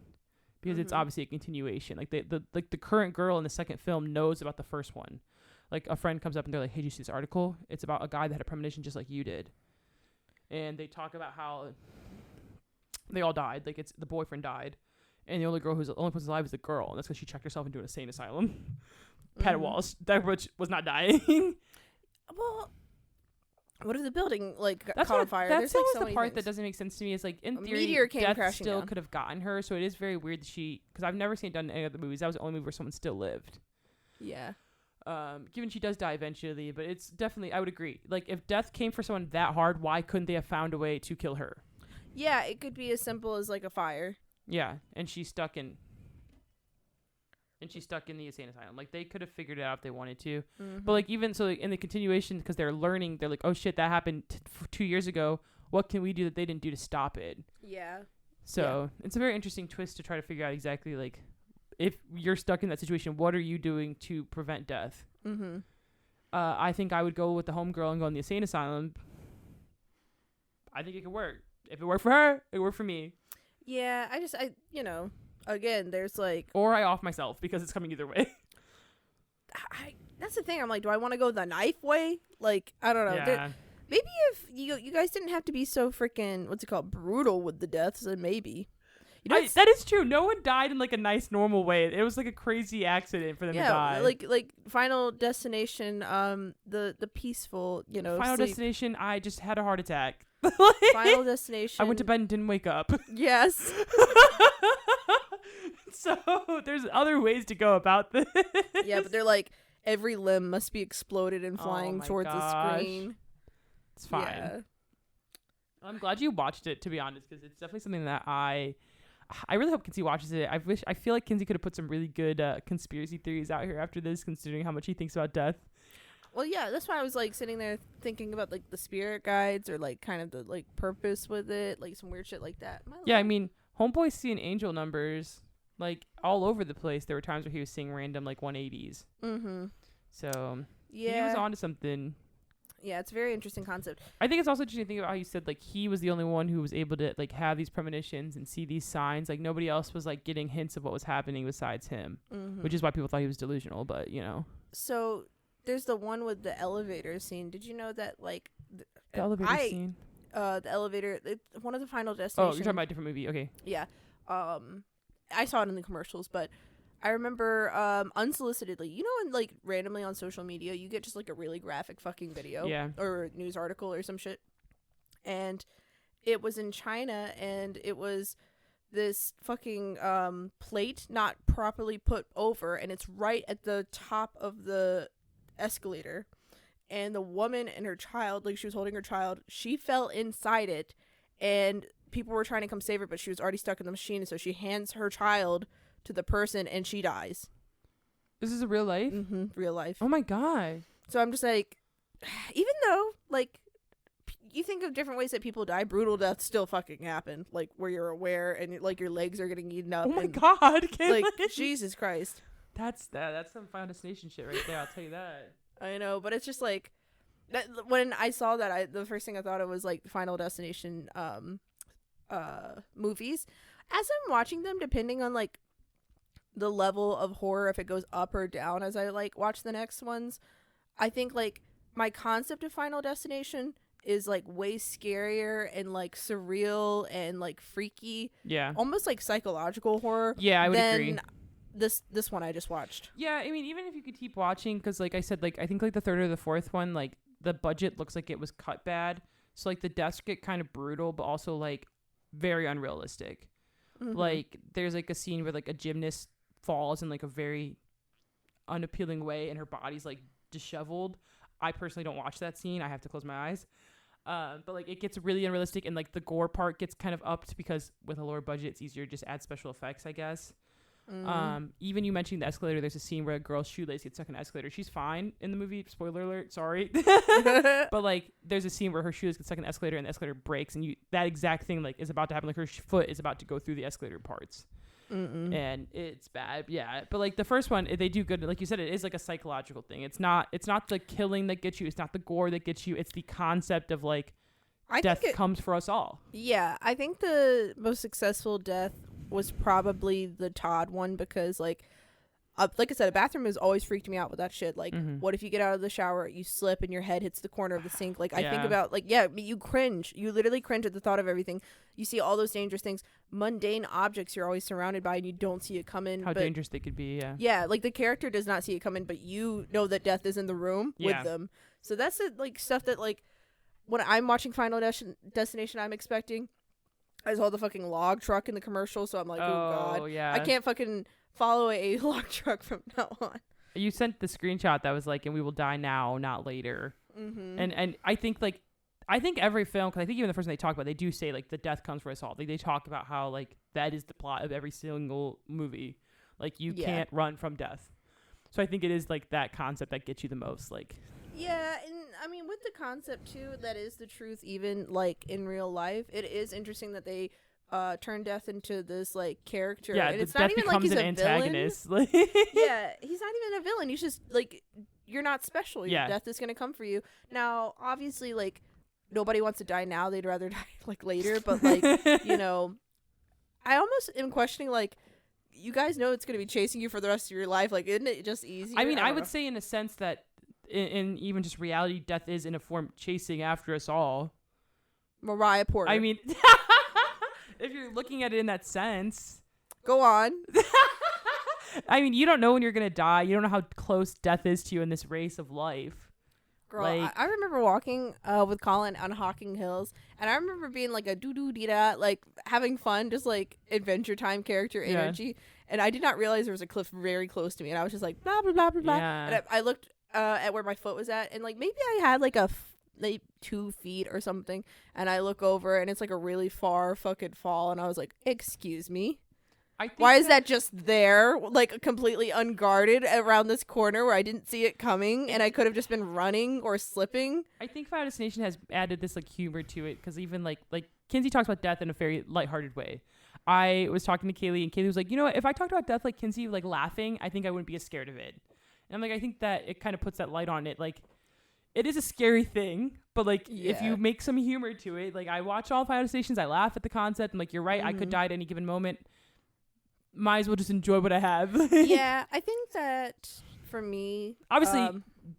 Because it's obviously a continuation. Like the current girl in the second film knows about the first one. Like a friend comes up and they're like, "Hey, did you see this article? It's about a guy that had a premonition just like you did." And they talk about how they all died. Like it's the boyfriend died. And the only person alive is the girl, and that's because she checked herself into an insane asylum. Pat Walsh, that bitch was not dying. Well, what if the building like caught on fire? That's like the part that doesn't make sense to me. Is like in theory, meteor came death crashing still down. could have gotten her. So it is very weird that because I've never seen it done in any other movies. That was the only movie where someone still lived. Yeah. Given she does die eventually, but it's definitely, I would agree. Like if death came for someone that hard, why couldn't they have found a way to kill her? Yeah, it could be as simple as like a fire. Yeah, and she's stuck in the insane asylum. Like they could have figured it out if they wanted to. But like even so, like, in the continuation, because they're learning, they're like, oh shit, that happened 2 years ago. What can we do that they didn't do to stop it? Yeah. So it's a very interesting twist to try to figure out exactly like if you're stuck in that situation, what are you doing to prevent death? I think I would go with the homegirl and go in the insane asylum. I think it could work. If it worked for her, it worked for me. Yeah, again, there's like... Or I off myself because it's coming either way. That's the thing. I'm like, do I want to go the knife way? Like, I don't know. Yeah. Maybe if you guys didn't have to be so freaking, what's it called, brutal with the deaths, then maybe. That is true. No one died in like a nice, normal way. It was like a crazy accident for them to die. like Final Destination, the peaceful, Final sleep. Destination, I just had a heart attack. Final Destination. I went to bed and didn't wake up. Yes. So there's other ways to go about this. Yeah, but they're like every limb must be exploded and flying towards the screen. It's fine. Yeah. I'm glad you watched it, to be honest, because it's definitely something that I really hope Kinsey watches it. I feel like Kinsey could have put some really good conspiracy theories out here after this, considering how much he thinks about death. Well, yeah, that's why I was like sitting there thinking about like the spirit guides or like kind of the like purpose with it, like some weird shit like that. Yeah, I mean, Homeboy's seeing angel numbers like all over the place. There were times where he was seeing random like 180s. So he was onto something. Yeah, it's a very interesting concept. I think it's also interesting to think about how you said like he was the only one who was able to like have these premonitions and see these signs. Like nobody else was like getting hints of what was happening besides him, which is why people thought he was delusional. But So there's the one with the elevator scene. Did you know that like the elevator scene? The elevator. One of the Final Oh, Destinations. you're talking about a different movie. Okay. Yeah. I saw it in the commercials, but I remember unsolicitedly, when like randomly on social media you get just like a really graphic fucking video or news article or some shit, and it was in China, and it was this fucking plate not properly put over, and it's right at the top of the escalator. And the woman and her child, like she was holding her child, she fell inside it, and people were trying to come save her, but she was already stuck in the machine. So she hands her child to the person, and she dies. This is a real life? Mm-hmm, real life. Oh my God. So I'm just like, even though, like, you think of different ways that people die, brutal deaths still fucking happen. Like, where you're aware and, like, your legs are getting eaten up. Oh my and, God. like, Jesus Christ. That's some Final Destination shit right there. I'll tell you that. I know, but it's just like, when I saw that, the first thing I thought of was, like, Final Destination movies. As I'm watching them, depending on, like, the level of horror, if it goes up or down as I, like, watch the next ones, I think, like, my concept of Final Destination is, like, way scarier and, like, surreal and, like, freaky. Yeah. Almost like psychological horror. Yeah, I would agree. This one I just watched. Yeah, I mean, even if you could keep watching, because, like I said, like, I think, like, the third or the fourth one, like, the budget looks like it was cut bad. So, like, the deaths get kind of brutal, but also, like, very unrealistic. Mm-hmm. Like, there's, like, a scene where, like, a gymnast falls in, like, a very unappealing way, and her body's, like, disheveled. I personally don't watch that scene. I have to close my eyes. But, like, it gets really unrealistic, and, like, the gore part gets kind of upped because with a lower budget, it's easier to just add special effects, I guess. Even you mentioned the escalator. There's a scene where a girl's shoelace gets stuck in an escalator. She's fine in the movie. Spoiler alert. Sorry. But, like, there's a scene where her shoelace gets stuck in the escalator and the escalator breaks, and that exact thing, like, is about to happen. Like, her foot is about to go through the escalator parts. And it's bad. Yeah. But, like, the first one, they do good. Like you said, it is like a psychological thing. It's not the killing that gets you. It's not the gore that gets you. It's the concept of, like, death comes for us all. Yeah. I think the most successful death was probably the Todd one, because, like I said, a bathroom has always freaked me out with that shit. Like, what if you get out of the shower, you slip, and your head hits the corner of the sink? Like, I think about, like, you cringe. You literally cringe at the thought of everything. You see all those dangerous things, mundane objects you're always surrounded by, and you don't see it coming. How dangerous they could be, Yeah, like, the character does not see it coming, but you know that death is in the room with them. So that's the, like, stuff that, like, when I'm watching Final Destination, I'm expecting. I saw the fucking log truck in the commercial, so I'm like, oh God. Yeah. I can't fucking follow a log truck from now on. You sent the screenshot that was like, and we will die now, not later. And I think, like, every film, because I think even the first one they talk about, they do say, like, the death comes for us all. Like, they talk about how, like, that is the plot of every single movie. Like, you can't run from death. So I think it is, like, that concept that gets you the most, like. Yeah, and I mean, with the concept too, that is the truth. Even, like, in real life, it is interesting that they turn death into this, like, character. Yeah, and it's death not even like becomes he's an a antagonist. villain. Yeah, he's not even a villain. He's just, like, you're not special. Your death is gonna come for you. Now, obviously, like, nobody wants to die now. They'd rather die, like, later. But, like, you know, I almost am questioning, like, you guys know it's gonna be chasing you for the rest of your life. Like, isn't it just easier? I mean, I would say in a sense that in even just reality, death is in a form chasing after us all. Mariah Porter. I mean, if you're looking at it in that sense. Go on. I mean, you don't know when you're gonna die. You don't know how close death is to you in this race of life. Girl, like, I remember walking with Colin on Hocking Hills, and I remember being like a doo-doo-dee-da, like, having fun, just, like, Adventure Time character energy, and I did not realize there was a cliff very close to me, and I was just like, blah, blah, blah, blah, blah. And I looked at where my foot was at, and, like, maybe I had, like, like 2 feet or something, and I look over, and it's, like, a really far fucking fall, and I was like, excuse me? Why is that just there, like, completely unguarded around this corner where I didn't see it coming, and I could have just been running or slipping? I think Final Destination has added this, like, humor to it, because even, like Kinsey talks about death in a very lighthearted way. I was talking to Kaylee, and Kaylee was like, you know what, if I talked about death like Kinsey, like, laughing, I think I wouldn't be as scared of it. And I'm like, I think that it kind of puts that light on it. Like, it is a scary thing, but, like, if you make some humor to it, like, I watch all Final Destinations, I laugh at the concept. I'm like, you're right, I could die at any given moment. Might as well just enjoy what I have. Yeah, I think that for me, obviously,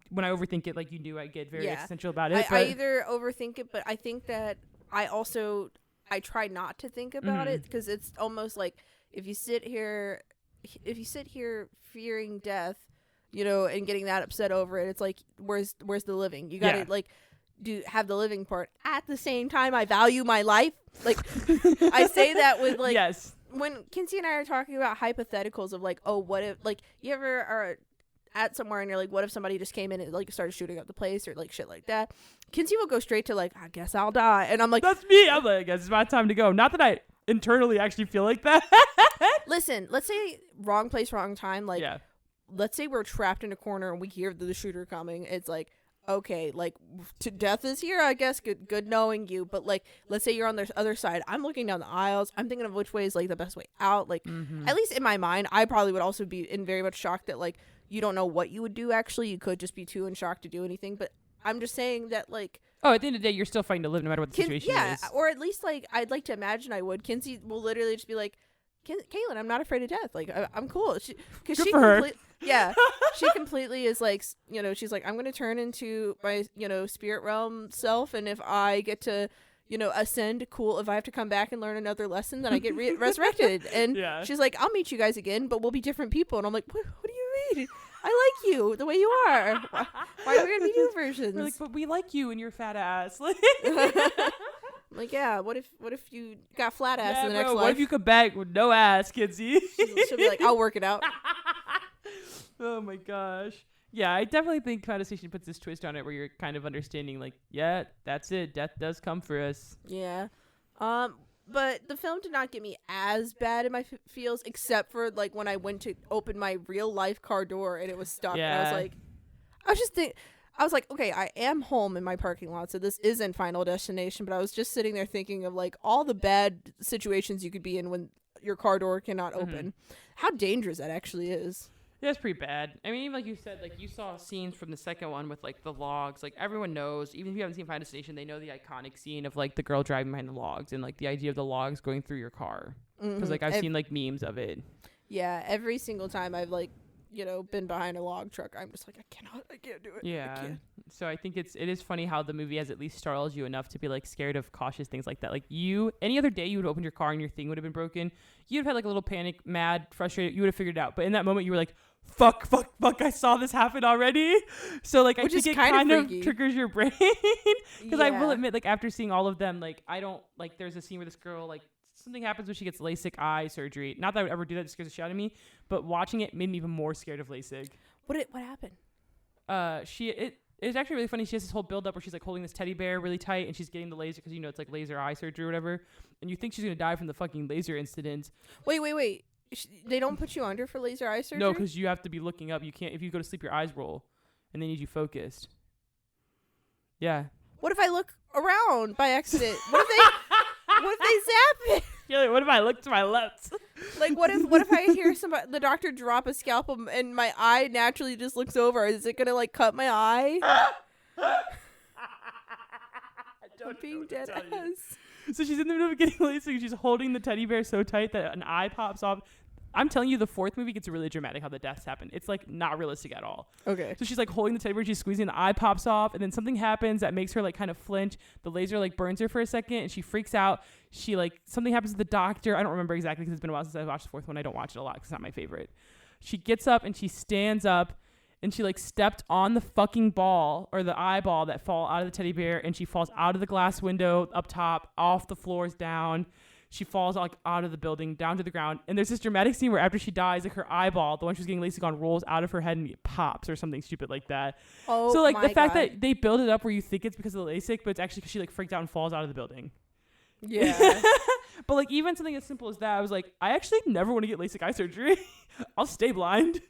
when I overthink it, like you do, I get very existential about it. I either overthink it, but I think that I try not to think about it, because it's almost like if you sit here fearing death, you know, and getting that upset over it, it's like, where's the living? You gotta like have the living part. At the same time, I value my life. Like, I say that with like, yes. When Kinsey and I are talking about hypotheticals of like, oh, what if, like, you ever are at somewhere and you're like, what if somebody just came in and like started shooting up the place or like shit like that? Kinsey will go straight to like, I guess I'll die. And I'm like, that's me. I'm like, I guess it's my time to go. Not that I internally actually feel like that. Listen, let's say wrong place, wrong time. Like, yeah. let's say we're trapped in a corner and we hear the shooter coming. It's like, okay, like, death is here, I guess. Good knowing you. But like, let's say you're on the other side. I'm looking down the aisles. I'm thinking of which way is like the best way out. Like, at least in my mind, I probably would also be in very much shock that like you don't know what you would do. Actually, you could just be too in shock to do anything. But I'm just saying that like, oh, at the end of the day, you're still fighting to live no matter what the situation yeah, is. or at least like I'd like to imagine I would. Kinsey will literally just be like, Caitlin, I'm not afraid of death. Like, I'm cool. Because she yeah, she completely is like, you know, she's like, I'm going to turn into my, you know, spirit realm self. And if I get to, you know, ascend, cool. If I have to come back and learn another lesson, then I get resurrected. And she's like, I'll meet you guys again, but we'll be different people. And I'm like, what do you mean? I like you the way you are. Why are we going to be new versions? We're like, but we like you and your fat ass. Like, yeah, what if you got flat ass in the next life? What if you come back with no ass, Kinsey? She'll be like, I'll work it out. Oh my gosh. Yeah, I definitely think Final Destination puts this twist on it where you're kind of understanding like, yeah, that's it. Death does come for us. Yeah. But the film did not get me as bad in my feels, except for like when I went to open my real life car door and it was stuck. Yeah. And I was like, okay, I am home in my parking lot, so this isn't Final Destination. But I was just sitting there thinking of like all the bad situations you could be in when your car door cannot open. How dangerous that actually is. Yeah, it's pretty bad. I mean, even like you said, like you saw scenes from the second one with like the logs. Like everyone knows, even if you haven't seen Final Destination, they know the iconic scene of like the girl driving behind the logs and like the idea of the logs going through your car. Because like I've seen like memes of it. Yeah, every single time I've like, you know, been behind a log truck, I'm just like, I can't do it. Yeah. So I think it is funny how the movie has at least startles you enough to be like scared of cautious things like that. Like any other day you would open your car and your thing would have been broken. You'd have had like a little panic, mad, frustrated. You would have figured it out. But in that moment you were like, fuck, I saw this happen already. So like, I think it kind of triggers your brain. Because I will admit, like after seeing all of them, like I don't like, there's a scene where this girl like, something happens when she gets LASIK eye surgery. Not that I would ever do that, just scares the shit out of me. But watching it made me even more scared of LASIK. What happened? It's actually really funny. She has this whole build up where she's like holding this teddy bear really tight, and she's getting the laser because you know it's like laser eye surgery or whatever. And you think she's gonna die from the fucking laser incident. Wait. They don't put you under for laser eye surgery? No, because you have to be looking up. You can't. If you go to sleep, your eyes roll, and they need you focused. Yeah. What if I look around by accident? What if they zap it? You're like, what if I look to my left? Like, what if I hear the doctor drop a scalpel and my eye naturally just looks over? Is it gonna like cut my eye? I'm being dead ass. So she's in the middle of getting LASIK. She's holding the teddy bear so tight that an eye pops off. I'm telling you, the fourth movie gets really dramatic how the deaths happen. It's like not realistic at all. Okay. So she's like holding the teddy bear, she's squeezing, the eye pops off, and then something happens that makes her like kind of flinch. The laser like burns her for a second, and she freaks out. She like, something happens to the doctor. I don't remember exactly because it's been a while since I watched the fourth one. I don't watch it a lot because it's not my favorite. She gets up and she stands up, and she like stepped on the fucking ball or the eyeball that fall out of the teddy bear, and she falls out of the glass window up top, off the floors down. She falls like out of the building down to the ground. And there's this dramatic scene where after she dies, like her eyeball, the one she was getting LASIK on, rolls out of her head and it pops or something stupid like that. Oh, so like my the fact God. that they build it up where you think it's because of the LASIK, but it's actually because she like freaked out and falls out of the building. Yeah. But like even something as simple as that, I was like, I actually never want to get LASIK eye surgery. I'll stay blind. Is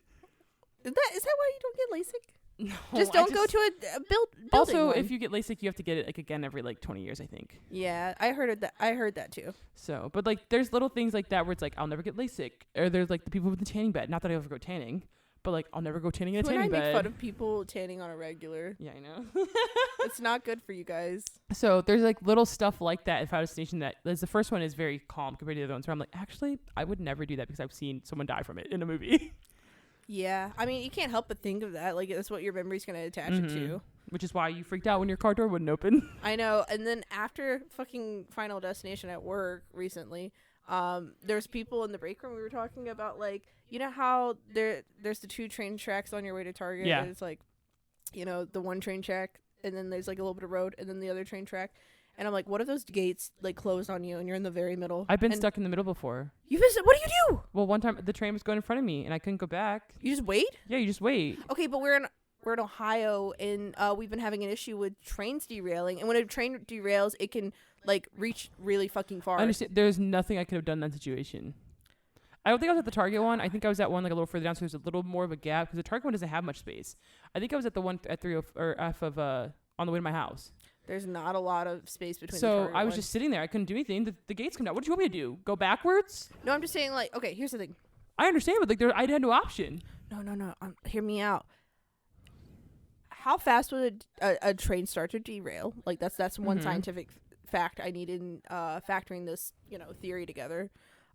that why you don't get LASIK? No, just don't go to a building. Also, one. if you get LASIK, you have to get it like again every like 20 years, I think. Yeah, I heard that too. So, but like, there's little things like that where it's like, I'll never get LASIK, or there's like the people with the tanning bed. Not that I ever go tanning, but like, I'll never go tanning in a tanning bed. When I make fun of people tanning on a regular, yeah, I know. it's not good for you guys. So there's like little stuff like that in Final Destination that the first one is very calm compared to the other ones. Where I'm like, actually, I would never do that because I've seen someone die from it in a movie. Yeah, I mean, you can't help but think of that. Like, that's what your memory's going to attach it to. Which is why you freaked out when your car door wouldn't open. I know. And then after fucking Final Destination at work recently, there's people in the break room we were talking about, like, you know how there's the 2 train tracks on your way to Target? Yeah. It's like, you know, the one train track and then there's like a little bit of road, and then the other train track. And I'm like, what if those gates like close on you and you're in the very middle? I've been stuck in the middle before. What do you do? Well, one time the train was going in front of me and I couldn't go back. You just wait? Yeah, you just wait. Okay, but we're in Ohio, and we've been having an issue with trains derailing. And when a train derails, it can like reach really fucking far. I understand. There's nothing I could have done in that situation. I don't think I was at the Target one. I think I was at one like a little further down, so there's a little more of a gap because the Target one doesn't have much space. I think I was at the one at 30 or F of on the way to my house. There's not a lot of space between. So the I was just sitting there. I couldn't do anything. The gates come down. What do you want me to do? Go backwards? No, I'm just saying, like, okay, here's the thing. I understand, but like I had no option. No. Hear me out. How fast would a train start to derail? Like, that's one scientific fact I need in factoring this, theory together.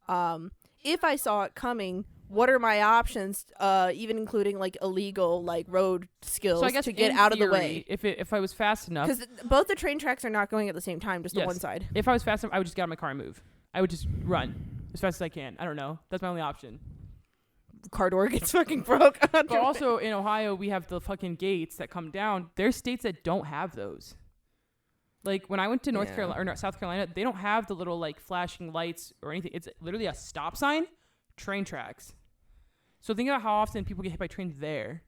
If I saw it coming, what are my options, even including like illegal like road skills to get out of the way? If I was fast enough, because both the train tracks are not going at the same time, just the one side. If I was fast enough, I would just get out of my car and move. I would just run as fast as I can. I don't know. That's my only option. Car door gets fucking broke. But also in Ohio, we have the fucking gates that come down. There's states that don't have those. Like when I went to North Carolina or South Carolina, they don't have the little like flashing lights or anything. It's literally a stop sign, train tracks. So think about how often people get hit by trains there,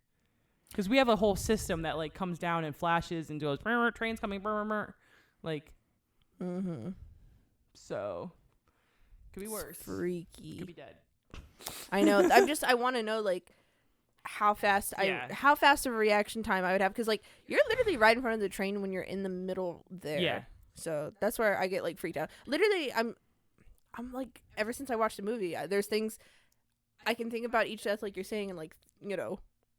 because we have a whole system that like comes down and flashes and goes, trains coming, like. So could be worse. Freaky. Could be dead. I know. I want to know like how fast of a reaction time I would have, because like you're literally right in front of the train when you're in the middle there. Yeah. So that's where I get like freaked out. Literally, I'm like, ever since I watched the movie, there's things I can think about each death, like you're saying, and like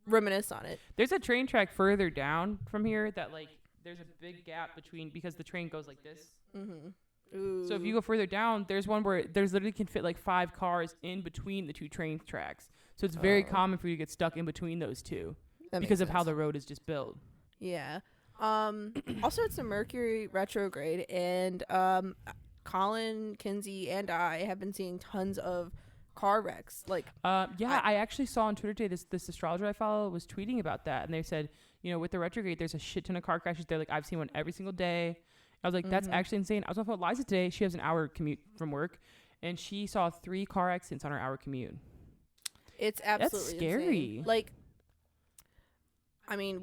reminisce on it. There's a train track further down from here that like there's a big gap between, because the train goes like this. Ooh. So if you go further down, there's one where there's literally can fit like 5 cars in between the 2 train tracks. So it's very common for you to get stuck in between those two because of how the road is just built. Yeah. Also, it's a Mercury retrograde, and Colin, Kinsey, and I have been seeing tons of car wrecks. Like, I actually saw on Twitter today this astrologer I follow was tweeting about that, and they said, with the retrograde, there's a shit ton of car crashes. They're like, I've seen one every single day. I was like, that's actually insane. I was on the phone with Liza today. She has an hour commute from work, and she saw 3 car accidents on her hour commute. It's absolutely That's scary. Insane. Like, I mean,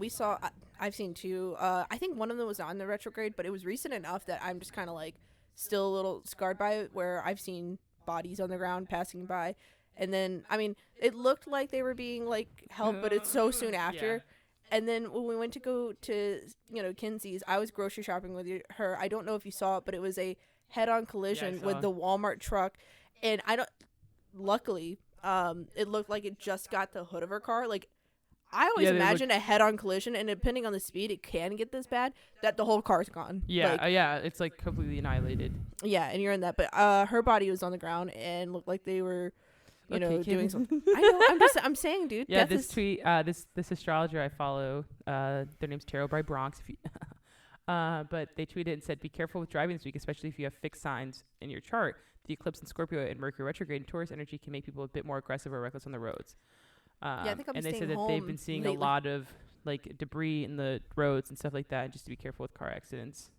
I've seen 2. I think one of them was on the retrograde, but it was recent enough that I'm just kind of like still a little scarred by it, where I've seen bodies on the ground passing by. And then, I mean, it looked like they were being like helped, but it's so soon after. Yeah. And then when we went to go to, Kinsey's, I was grocery shopping with her. I don't know if you saw it, but it was a head-on collision with the Walmart truck. And luckily, it looked like it just got the hood of her car. Like, I always imagine a head-on collision, and depending on the speed, it can get this bad, that the whole car's gone. Yeah, it's like completely annihilated. Yeah, and you're in that. But her body was on the ground and looked like they were... doing something. I know. I'm saying, dude. Yeah, this tweet, this astrologer I follow, their name's Tarot by Bronx. If you, but they tweeted and said, "Be careful with driving this week, especially if you have fixed signs in your chart. The eclipse in Scorpio and Mercury retrograde and Taurus energy can make people a bit more aggressive or reckless on the roads." I think I'm and they said home that they've been seeing lately. A lot of like debris in the roads and stuff like that, and just to be careful with car accidents.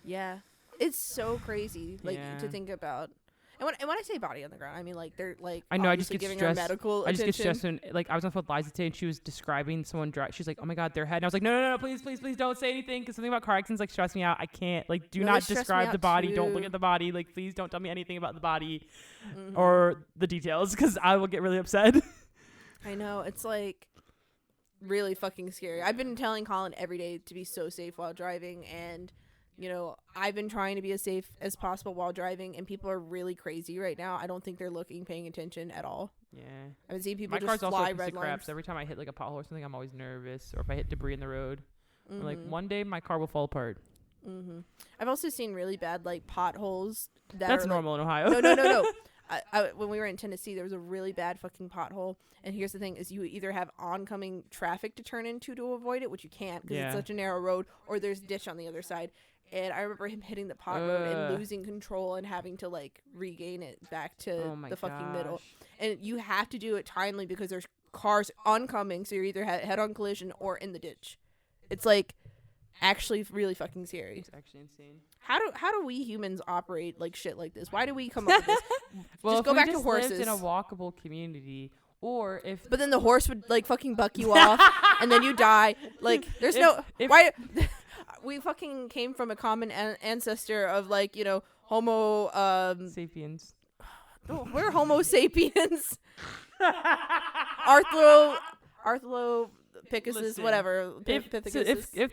Yeah, it's so crazy, to think about. And when I say body on the ground, I mean like they're like I know I just get giving stressed. Her medical I just attention. get stressed when like I was on the phone with Liza today and she was describing someone drive. She's like, "Oh my God, their head." And I was like, "No, please don't say anything, because something about car accidents like stress me out. I can't like do not describe the body. Don't look at the body. Like please don't tell me anything about the body or the details, because I will get really upset." I know, it's like really fucking scary. I've been telling Colin every day to be so safe while driving, and I've been trying to be as safe as possible while driving, and people are really crazy right now. I don't think they're paying attention at all. Yeah. I've seen people just fly also red lines. So every time I hit like a pothole or something, I'm always nervous. Or if I hit debris in the road, or, like one day my car will fall apart. I've also seen really bad like potholes. That's normal in Ohio. No. When we were in Tennessee, there was a really bad fucking pothole. And here's the thing, is you either have oncoming traffic to turn into to avoid it, which you can't because it's such a narrow road, or there's ditch on the other side. And I remember him hitting the pot road and losing control and having to like regain it back to the fucking middle. And you have to do it timely because there's cars oncoming, so you're either head-on collision or in the ditch. It's like actually really fucking scary. It's actually insane. How do we humans operate like shit like this? Why do we come up with this? Well, just if go we back just to horses. lived in a walkable community, or if But then the horse would like fucking buck you off, and then you die. Like there's If- why. We fucking came from a common ancestor of like Homo. sapiens. We're Homo sapiens. Arthropithecus, Listen, whatever. If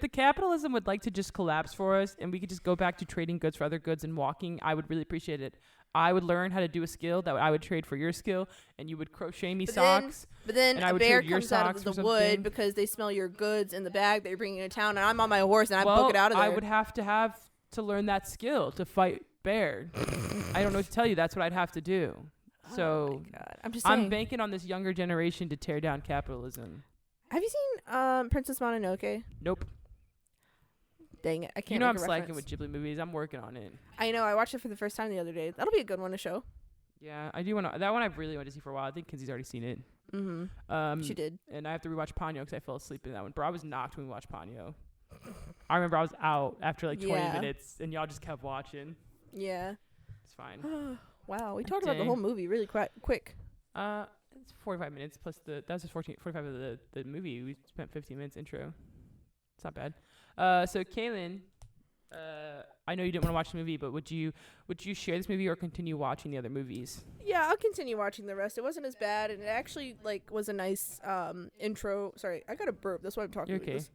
the capitalism would like to just collapse for us and we could just go back to trading goods for other goods and walking, I would really appreciate it. I would learn how to do a skill that I would trade for your skill, and you would crochet me socks. But then and I a would bear trade your comes out socks of for the wood something. because they smell your goods in the bag that you're bringing into town, and I'm on my horse and I Well, book it out of there. I would have to learn that skill to fight bear. I don't know what to tell you. That's what I'd have to do. Oh my God. I'm just saying. I'm banking on this younger generation to tear down capitalism. Have you seen Princess Mononoke? Nope. Dang it, I can't. You know I'm make a slacking reference. with Ghibli movies. I'm working on it. I know. I watched it for the first time the other day. That'll be a good one to show. Yeah, I do want to. That one I really wanted to see for a while. I think Kinsey's already seen it. Mm-hmm. She did. And I have to rewatch Ponyo because I fell asleep in that one. Bro, I was knocked when we watched Ponyo. I remember I was out after like 20 minutes, and y'all just kept watching. Yeah. It's fine. Wow, we talked about the whole movie really quick. It's 45 minutes plus that was just 45 of the movie. We spent 15 minutes intro. It's not bad. So Kaylin, I know you didn't want to watch the movie, but would you share this movie or continue watching the other movies? Yeah, I'll continue watching the rest. It wasn't as bad, and it actually like was a nice intro. Sorry, I got a burp. That's why I'm talking. You're okay. Like this.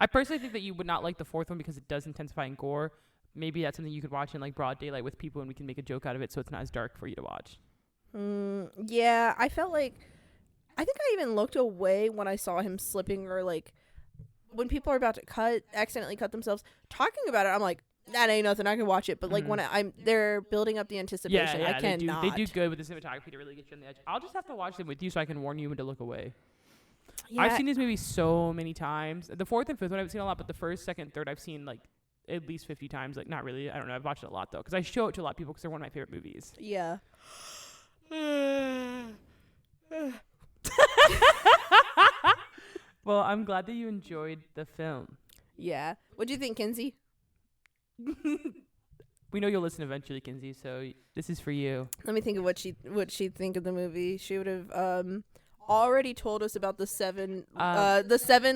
I personally think that you would not like the fourth one because it does intensify in gore. Maybe that's something you could watch in like broad daylight with people, and we can make a joke out of it, so it's not as dark for you to watch. Yeah, I felt like I think I even looked away when I saw him slipping, or like when people are about to accidentally cut themselves. Talking about it, I'm like, that ain't nothing. I can watch it. But like when they're building up the anticipation, I cannot. They do good with the cinematography to really get you on the edge. I'll just have to watch them with you so I can warn you when to look away. Yeah. I've seen these movies so many times. The fourth and fifth one I've seen a lot, but the first, second, third I've seen like at least 50 times. Like not really. I don't know. I've watched it a lot though because I show it to a lot of people because they're one of my favorite movies. Yeah. Well, I'm glad that you enjoyed the film. Yeah. What do you think, Kinsey? We know you'll listen eventually, Kinsey, so this is for you. Let me think of what she'd think of the movie. She would have already told us about the seven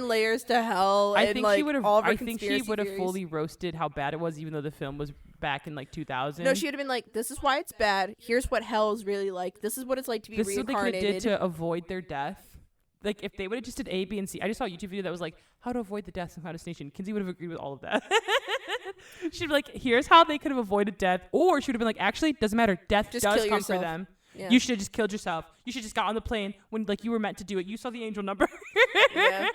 layers to hell. I and think like she would have. all of her I think she would have fully roasted how bad it was, even though the film was back in like 2000. No, she would have been like, "This is why it's bad. Here's what hell is really like. This is what it's like to be this reincarnated." This is what they could have did to avoid their death. Like if they would have just did A, B, and C. I just saw a YouTube video that was like how to avoid the deaths in Final Destination. Kinsey would have agreed with all of that. She'd be like, here's how they could have avoided death, or she would have been like, actually, doesn't matter. Death Just does kill come yourself. for them. Yeah. You should have just killed yourself. You should just got on the plane when like you were meant to do it. You saw the angel number. Yeah.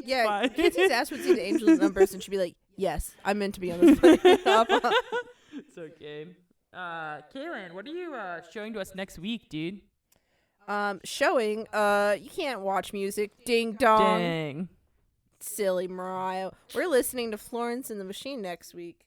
Yeah, fine. Kinsey's ass would see the angel's numbers and she'd be like, "Yes, I'm meant to be on this plane." It's okay. Kaylin, what are you showing to us next week, dude? Showing. You can't watch music. Ding dong. Dang. Silly Mariah. We're listening to Florence and the Machine next week.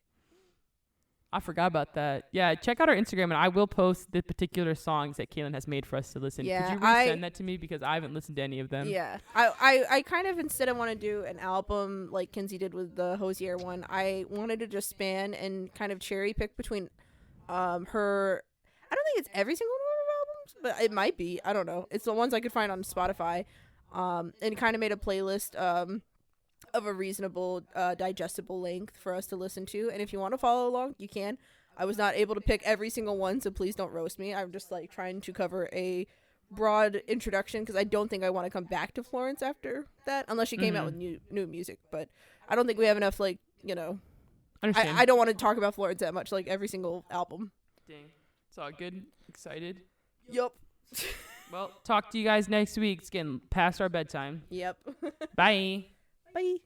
I forgot about that. Yeah, check out our Instagram, and I will post the particular songs that Kaylin has made for us to listen. Yeah, could you resend that to me because I haven't listened to any of them? Yeah, I kind of, instead of want to do an album like Kinsey did with the Hosier one, I wanted to just span and kind of cherry pick between her. I don't think it's every single one of her albums, but it might be. I don't know. It's the ones I could find on Spotify, and kind of made a playlist of a reasonable digestible length for us to listen to. And if you want to follow along, you can. I was not able to pick every single one, so please don't roast me. I'm just like trying to cover a broad introduction because I don't think I want to come back to Florence after that unless she came out with new music. But I don't think we have enough, like, you know, I don't want to talk about Florence that much, like every single album. Dang. It's all good. Excited. Yup. Well, talk to you guys next week. It's getting past our bedtime. Yep. Bye. Bye.